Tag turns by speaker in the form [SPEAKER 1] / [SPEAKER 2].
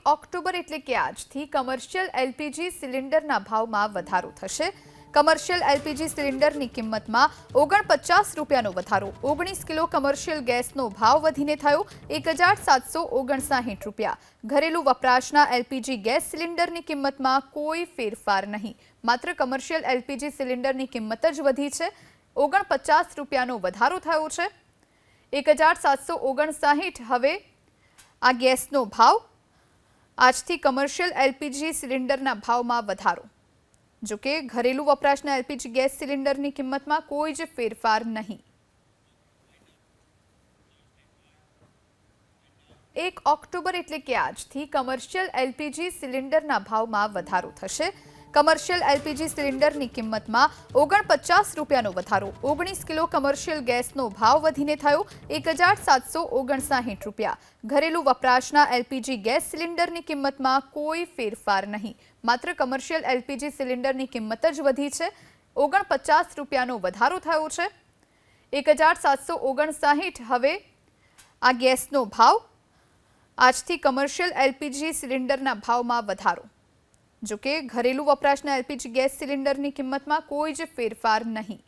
[SPEAKER 1] October એટલે કે આજથી કમર્શિયલ એલપીજી સિલિન્ડરના ભાવમાં વધારો થશે। કમર્શિયલ એલપીજી સિલિન્ડરની કિંમતમાં 49 રૂપિયાનો વધારો। 19 કિલો કમર્શિયલ ગેસનો ભાવ વધીને થયો 1759 રૂપિયા। ઘરેલું વપરાશના એલપીજી ગેસ સિલિન્ડરની કિંમતમાં કોઈ ફેરફાર નહીં, માત્ર કમર્શિયલ એલપીજી સિલિન્ડરની કિંમત જ વધી છે। 49 રૂપિયાનો વધારો થયો છે। 1759 હવે આ ગેસનો ભાવ। આજથી કમર્શિયલ એલપીજી સિલિન્ડરના ભાવમાં વધારો। જો કે ઘરેલું વપરાશના એલપીજી ગેસ સિલિન્ડરની કિંમતમાં કોઈ જ ફેરફાર નહીં। 1 ઓક્ટોબર એટલે કે આજથી કમર્શિયલ એલપીજી સિલિન્ડરના ભાવમાં વધારો થશે। કમર્શિયલ એલપીજી સિલિન્ડરની કિંમતમાં 49 રૂપિયાનો વધારો। 19 કિલો કમર્શિયલ ગેસનો ભાવ વધીને થયો 1759 રૂપિયા। ઘરેલું વપરાશના એલપીજી ગેસ સિલિન્ડરની કિંમતમાં કોઈ ફેરફાર નહીં, માત્ર કમર્શિયલ એલપીજી સિલિન્ડરની કિંમત જ વધી છે। 49 રૂપિયાનો વધારો થયો છે। 1759 હવે આ ગેસનો ભાવ। આજથી કમર્શિયલ એલપીજી સિલિન્ડરના ભાવમાં વધારો। જો કે ઘરેલું વપરાશના એલપીજી ગેસ સિલિન્ડરની કિંમતમાં કોઈ જ ફેરફાર નહીં।